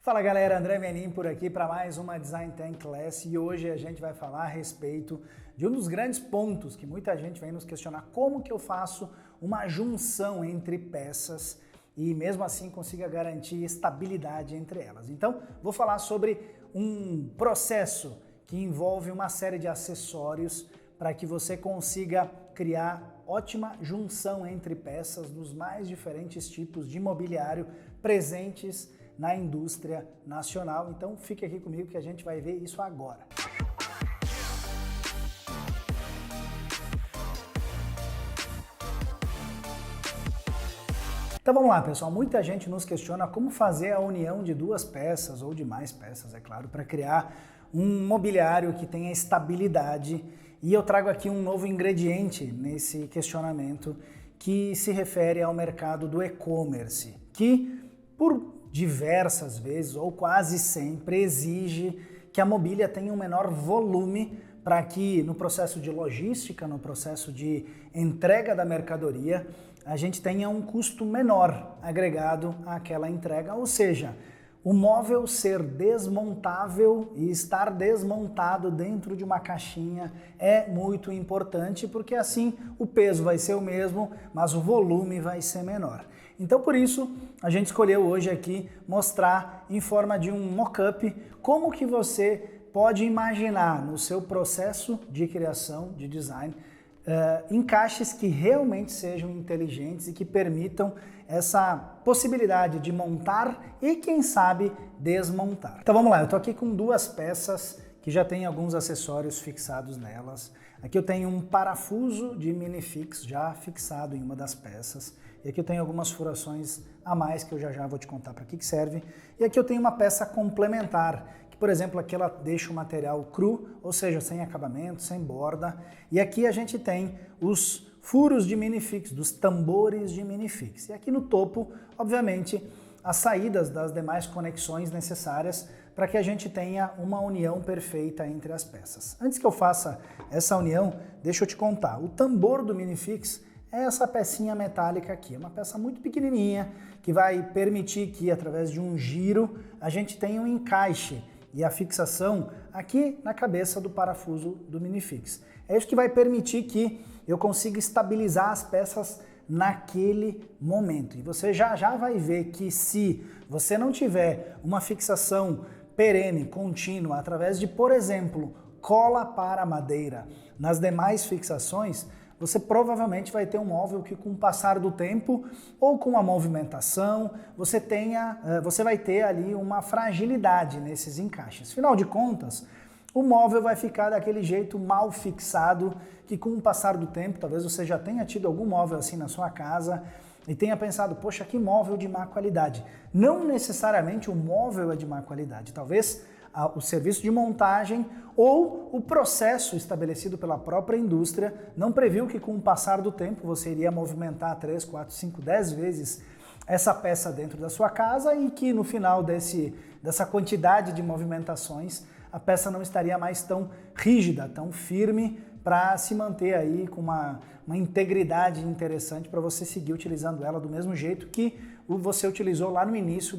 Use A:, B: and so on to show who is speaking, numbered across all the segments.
A: Fala galera, André Menin por aqui para mais uma Design Thinking Class e hoje a gente vai falar a respeito de um dos grandes pontos que muita gente vem nos questionar: como que eu faço uma junção entre peças e mesmo assim consiga garantir estabilidade entre elas. Então vou falar sobre um processo que envolve uma série de acessórios para que você consiga criar ótima junção entre peças dos mais diferentes tipos de mobiliário presentes na indústria nacional. Então fique aqui comigo que a gente vai ver isso agora. Então vamos lá, pessoal. Muita gente nos questiona como fazer a união de duas peças ou de mais peças, é claro, para criar um mobiliário que tenha estabilidade. E eu trago aqui um novo ingrediente nesse questionamento que se refere ao mercado do e-commerce, que por diversas vezes ou quase sempre exige que a mobília tenha um menor volume para que no processo de logística, no processo de entrega da mercadoria, a gente tenha um custo menor agregado àquela entrega, ou seja, o móvel ser desmontável e estar desmontado dentro de uma caixinha é muito importante, porque assim o peso vai ser o mesmo, mas o volume vai ser menor. Então por isso a gente escolheu hoje aqui mostrar em forma de um mock-up como que você pode imaginar no seu processo de criação, de design, encaixes que realmente sejam inteligentes e que permitam essa possibilidade de montar e, quem sabe, desmontar. Então vamos lá, eu estou aqui com duas peças que já tem alguns acessórios fixados nelas. Aqui eu tenho um parafuso de minifix já fixado em uma das peças. E aqui eu tenho algumas furações a mais que eu já vou te contar para que serve. E aqui eu tenho uma peça complementar, que por exemplo aqui ela deixa o material cru, ou seja, sem acabamento, sem borda. E aqui a gente tem os furos de minifix, dos tambores de minifix. E aqui no topo, obviamente, as saídas das demais conexões necessárias para que a gente tenha uma união perfeita entre as peças. Antes que eu faça essa união, deixa eu te contar. O tambor do minifix é essa pecinha metálica aqui, uma peça muito pequenininha que vai permitir que, através de um giro, a gente tenha um encaixe e a fixação aqui na cabeça do parafuso do minifix. É isso que vai permitir que eu consiga estabilizar as peças naquele momento. E você já vai ver que se você não tiver uma fixação perene, contínua, através de, por exemplo, cola para madeira nas demais fixações, você provavelmente vai ter um móvel que, com o passar do tempo ou com a movimentação, você vai ter ali uma fragilidade nesses encaixes. Afinal de contas, o móvel vai ficar daquele jeito mal fixado que, com o passar do tempo, talvez você já tenha tido algum móvel assim na sua casa e tenha pensado: poxa, que móvel de má qualidade. Não necessariamente o móvel é de má qualidade, talvez o serviço de montagem ou o processo estabelecido pela própria indústria não previu que, com o passar do tempo, você iria movimentar 3, 4, 5, 10 vezes essa peça dentro da sua casa e que no final dessa quantidade de movimentações a peça não estaria mais tão rígida, tão firme, para se manter aí com uma integridade interessante para você seguir utilizando ela do mesmo jeito que você utilizou lá no início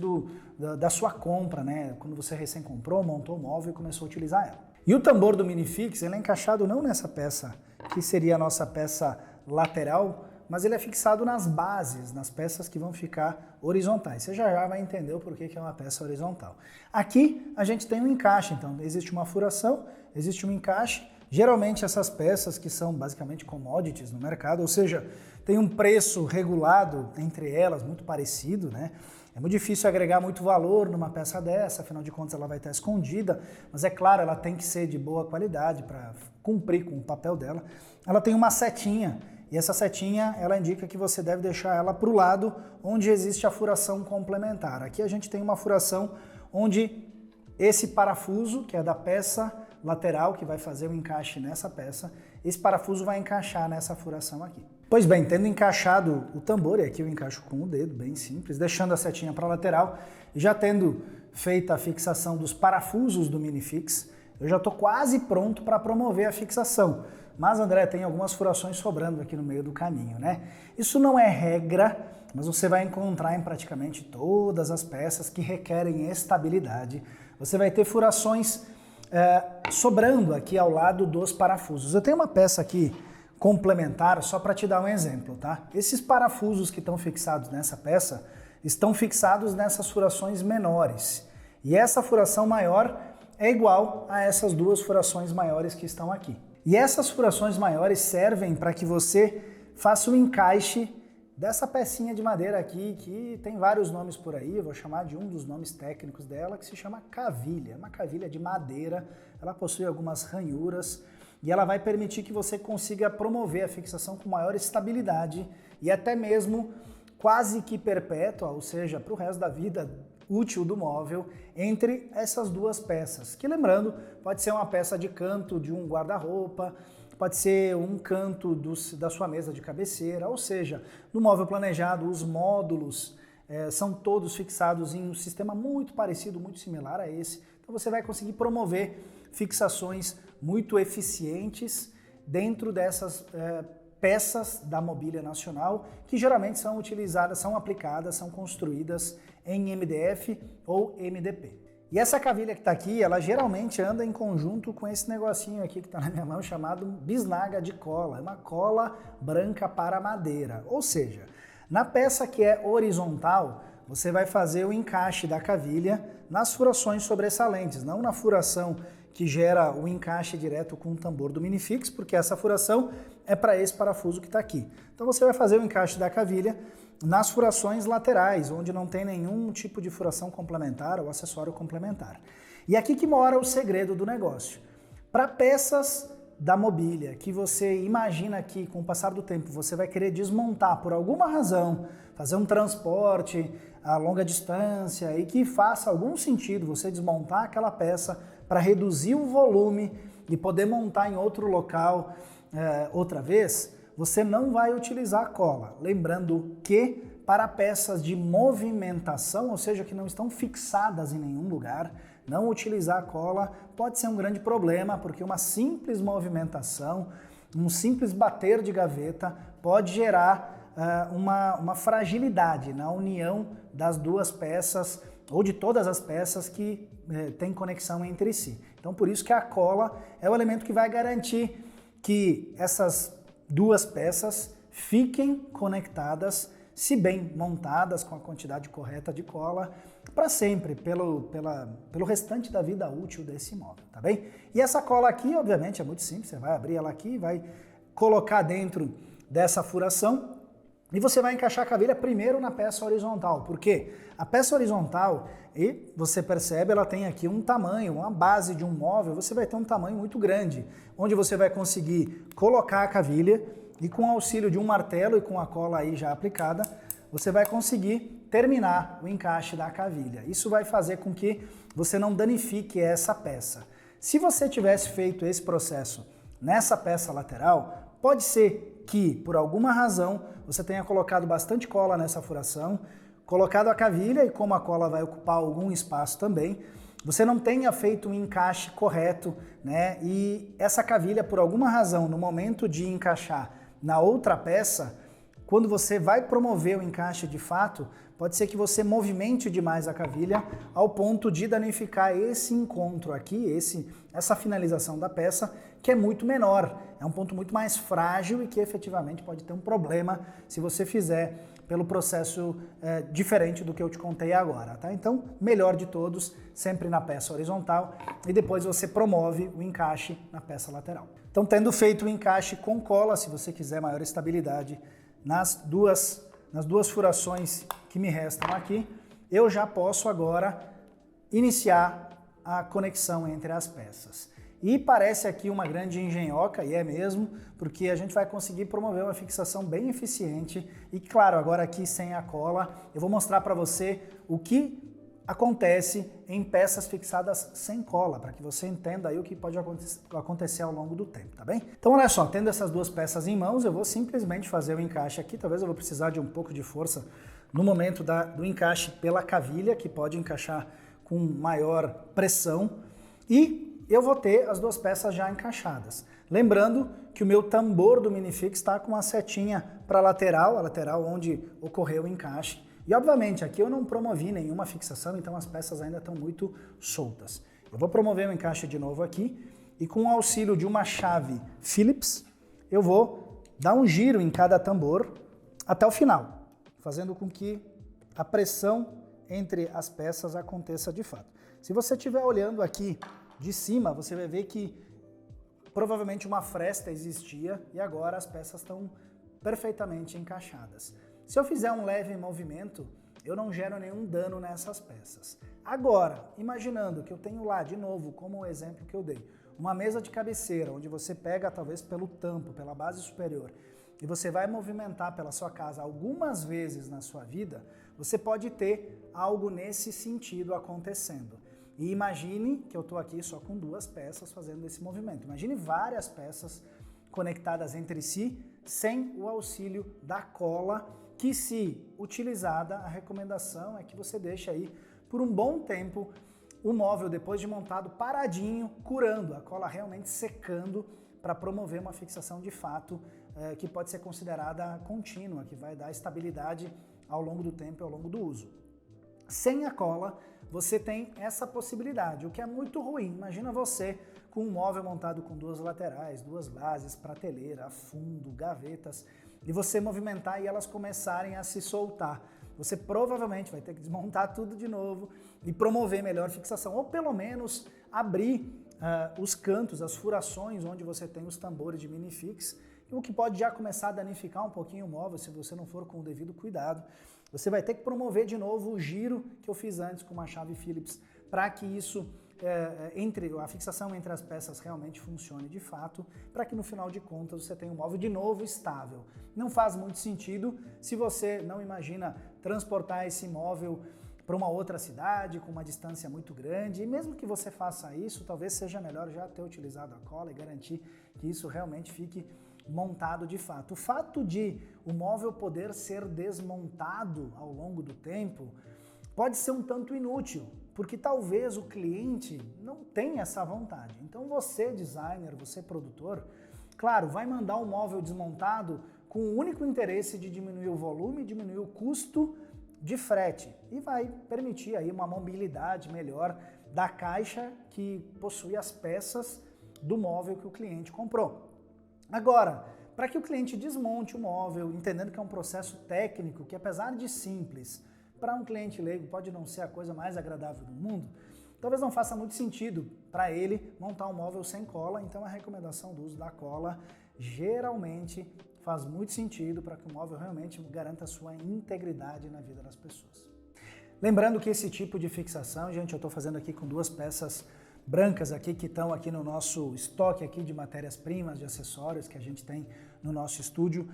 A: da sua compra, né? Quando você recém comprou, montou o móvel e começou a utilizar ela. E o tambor do minifix, ele é encaixado não nessa peça, que seria a nossa peça lateral, mas ele é fixado nas bases, nas peças que vão ficar horizontais. Você já vai entender o porquê que é uma peça horizontal. Aqui a gente tem um encaixe, então existe uma furação, existe um encaixe. Geralmente essas peças que são basicamente commodities no mercado, ou seja, tem um preço regulado entre elas, muito parecido, né? É muito difícil agregar muito valor numa peça dessa, afinal de contas ela vai estar escondida, mas é claro, ela tem que ser de boa qualidade para cumprir com o papel dela. Ela tem uma setinha, e essa setinha ela indica que você deve deixar ela para o lado onde existe a furação complementar. Aqui a gente tem uma furação onde esse parafuso, que é da peça lateral, que vai fazer o encaixe nessa peça, esse parafuso vai encaixar nessa furação aqui. Pois bem, tendo encaixado o tambor, e aqui eu encaixo com o dedo, bem simples, deixando a setinha para a lateral, e já tendo feita a fixação dos parafusos do minifix, eu já estou quase pronto para promover a fixação. Mas, André, tem algumas furações sobrando aqui no meio do caminho, né? Isso não é regra, mas você vai encontrar em praticamente todas as peças que requerem estabilidade. Você vai ter furações sobrando aqui ao lado dos parafusos. Eu tenho uma peça aqui complementar só para te dar um exemplo, tá? Esses parafusos que estão fixados nessa peça estão fixados nessas furações menores. E essa furação maior é igual a essas duas furações maiores que estão aqui. E essas furações maiores servem para que você faça o encaixe dessa pecinha de madeira aqui, que tem vários nomes por aí, eu vou chamar de um dos nomes técnicos dela, que se chama cavilha. Uma cavilha de madeira, ela possui algumas ranhuras e ela vai permitir que você consiga promover a fixação com maior estabilidade e até mesmo quase que perpétua, ou seja, para o resto da vida útil do móvel, entre essas duas peças, que lembrando, pode ser uma peça de canto de um guarda-roupa, pode ser um canto da sua mesa de cabeceira, ou seja, no móvel planejado, os módulos são todos fixados em um sistema muito parecido, muito similar a esse. Então você vai conseguir promover fixações muito eficientes dentro dessas peças da mobília nacional, que geralmente são utilizadas, são aplicadas, são construídas em MDF ou MDP. E essa cavilha que está aqui, ela geralmente anda em conjunto com esse negocinho aqui que está na minha mão, chamado bisnaga de cola. É uma cola branca para madeira. Ou seja, na peça que é horizontal, você vai fazer o encaixe da cavilha nas furações sobressalentes, não na furação que gera o encaixe direto com o tambor do minifix, porque essa furação é para esse parafuso que está aqui. Então você vai fazer o encaixe da cavilha nas furações laterais, onde não tem nenhum tipo de furação complementar ou acessório complementar. E aqui que mora o segredo do negócio. Para peças da mobília que você imagina que com o passar do tempo você vai querer desmontar por alguma razão, fazer um transporte a longa distância e que faça algum sentido você desmontar aquela peça para reduzir o volume e poder montar em outro local outra vez, você não vai utilizar cola. Lembrando que para peças de movimentação, ou seja, que não estão fixadas em nenhum lugar, não utilizar cola pode ser um grande problema, porque uma simples movimentação, um simples bater de gaveta pode gerar uma fragilidade na união das duas peças ou de todas as peças que têm conexão entre si. Então, por isso que a cola é o elemento que vai garantir que essas duas peças fiquem conectadas, se bem montadas com a quantidade correta de cola, para sempre, pelo restante da vida útil desse móvel, tá bem? E essa cola aqui, obviamente, é muito simples, você vai abrir ela aqui, vai colocar dentro dessa furação e você vai encaixar a cavilha primeiro na peça horizontal. Por quê? A peça horizontal, e você percebe, ela tem aqui um tamanho, uma base de um móvel, você vai ter um tamanho muito grande, onde você vai conseguir colocar a cavilha e com o auxílio de um martelo e com a cola aí já aplicada, você vai conseguir terminar o encaixe da cavilha. Isso vai fazer com que você não danifique essa peça. Se você tivesse feito esse processo nessa peça lateral, pode ser que, por alguma razão, você tenha colocado bastante cola nessa furação, colocado a cavilha e como a cola vai ocupar algum espaço também, você não tenha feito um encaixe correto, né? E essa cavilha, por alguma razão, no momento de encaixar na outra peça, quando você vai promover o encaixe de fato, pode ser que você movimente demais a cavilha ao ponto de danificar esse encontro aqui, essa finalização da peça, que é muito menor. É um ponto muito mais frágil e que efetivamente pode ter um problema se você fizer pelo processo diferente do que eu te contei agora, tá? Então, melhor de todos, sempre na peça horizontal e depois você promove o encaixe na peça lateral. Então, tendo feito o encaixe com cola, se você quiser maior estabilidade nas duas furações que me restam aqui, eu já posso agora iniciar a conexão entre as peças. E parece aqui uma grande engenhoca, e é mesmo, porque a gente vai conseguir promover uma fixação bem eficiente. E claro, agora aqui sem a cola, eu vou mostrar para você o que acontece em peças fixadas sem cola, para que você entenda aí o que pode acontecer ao longo do tempo, tá bem? Então olha só, tendo essas duas peças em mãos, eu vou simplesmente fazer o encaixe aqui. Talvez eu vou precisar de um pouco de força no momento do encaixe pela cavilha, que pode encaixar com maior pressão, e eu vou ter as duas peças já encaixadas. Lembrando que o meu tambor do minifix está com uma setinha para a lateral onde ocorreu o encaixe. E obviamente aqui eu não promovi nenhuma fixação, então as peças ainda estão muito soltas. Eu vou promover o encaixe de novo aqui e com o auxílio de uma chave Phillips, eu vou dar um giro em cada tambor até o final, fazendo com que a pressão entre as peças aconteça de fato. Se você estiver olhando aqui de cima, você vai ver que provavelmente uma fresta existia e agora as peças estão perfeitamente encaixadas. Se eu fizer um leve movimento, eu não gero nenhum dano nessas peças. Agora, imaginando que eu tenho lá, de novo, como o exemplo que eu dei, uma mesa de cabeceira, onde você pega talvez pelo tampo, pela base superior, e você vai movimentar pela sua casa algumas vezes na sua vida, você pode ter algo nesse sentido acontecendo. E imagine que eu estou aqui só com duas peças fazendo esse movimento. Imagine várias peças conectadas entre si, sem o auxílio da cola, que se utilizada, a recomendação é que você deixe aí por um bom tempo o móvel, depois de montado, paradinho, curando, a cola realmente secando, para promover uma fixação de fato que pode ser considerada contínua, que vai dar estabilidade ao longo do tempo e ao longo do uso. Sem a cola, você tem essa possibilidade, o que é muito ruim. Imagina você com um móvel montado com duas laterais, duas bases, prateleira, fundo, gavetas, e você movimentar e elas começarem a se soltar. Você provavelmente vai ter que desmontar tudo de novo e promover melhor fixação, ou pelo menos abrir os cantos, as furações onde você tem os tambores de minifix, o que pode já começar a danificar um pouquinho o móvel se você não for com o devido cuidado. Você vai ter que promover de novo o giro que eu fiz antes com uma chave Phillips para que isso, a fixação entre as peças realmente funcione de fato, para que no final de contas você tenha um móvel de novo estável. Não faz muito sentido se você não imagina transportar esse móvel para uma outra cidade com uma distância muito grande, e mesmo que você faça isso, talvez seja melhor já ter utilizado a cola e garantir que isso realmente fique montado de fato. O fato de o móvel poder ser desmontado ao longo do tempo pode ser um tanto inútil, porque talvez o cliente não tenha essa vontade. Então você, designer, você produtor, claro, vai mandar um móvel desmontado com o único interesse de diminuir o volume, diminuir o custo de frete e vai permitir aí uma mobilidade melhor da caixa que possui as peças do móvel que o cliente comprou. Agora, para que o cliente desmonte o móvel, entendendo que é um processo técnico que, apesar de simples, para um cliente leigo pode não ser a coisa mais agradável do mundo, talvez não faça muito sentido para ele montar um móvel sem cola, então a recomendação do uso da cola geralmente faz muito sentido para que o móvel realmente garanta a sua integridade na vida das pessoas. Lembrando que esse tipo de fixação, gente, eu estou fazendo aqui com duas peças brancas aqui que estão aqui no nosso estoque aqui de matérias-primas, de acessórios que a gente tem no nosso estúdio.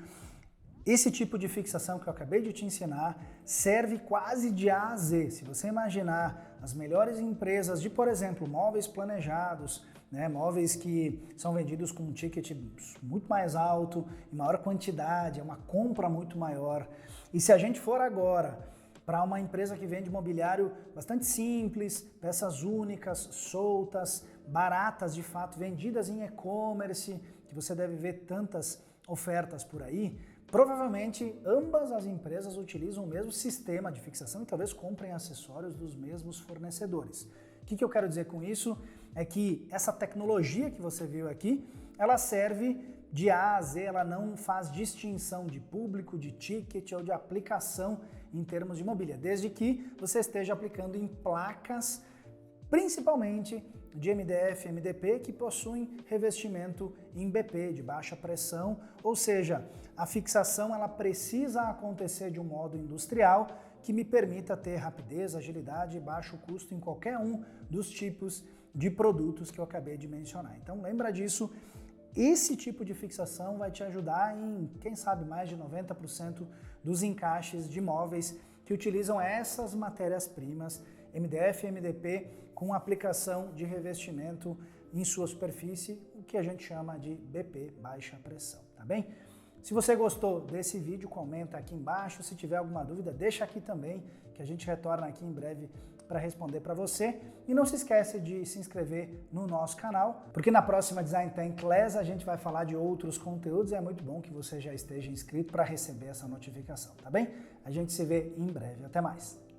A: Esse tipo de fixação que eu acabei de te ensinar serve quase de A a Z. Se você imaginar as melhores empresas de, por exemplo, móveis planejados, né, móveis que são vendidos com um ticket muito mais alto, em maior quantidade, é uma compra muito maior. E se a gente for agora para uma empresa que vende mobiliário bastante simples, peças únicas, soltas, baratas de fato, vendidas em e-commerce, que você deve ver tantas ofertas por aí, provavelmente ambas as empresas utilizam o mesmo sistema de fixação e talvez comprem acessórios dos mesmos fornecedores. O que eu quero dizer com isso? É que essa tecnologia que você viu aqui, ela serve de A a Z, ela não faz distinção de público, de ticket ou de aplicação em termos de mobília, desde que você esteja aplicando em placas, principalmente de MDF, MDP, que possuem revestimento em BP, de baixa pressão, ou seja, a fixação ela precisa acontecer de um modo industrial que me permita ter rapidez, agilidade e baixo custo em qualquer um dos tipos de produtos que eu acabei de mencionar. Então lembra disso, esse tipo de fixação vai te ajudar em, quem sabe, mais de 90% dos encaixes de móveis que utilizam essas matérias-primas, MDF e MDP, com aplicação de revestimento em sua superfície, o que a gente chama de BP, baixa pressão, tá bem? Se você gostou desse vídeo, comenta aqui embaixo. Se tiver alguma dúvida, deixa aqui também, que a gente retorna aqui em breve para responder para você. E não se esquece de se inscrever no nosso canal, porque na próxima Design Tech Class a gente vai falar de outros conteúdos e é muito bom que você já esteja inscrito para receber essa notificação, tá bem? A gente se vê em breve. Até mais!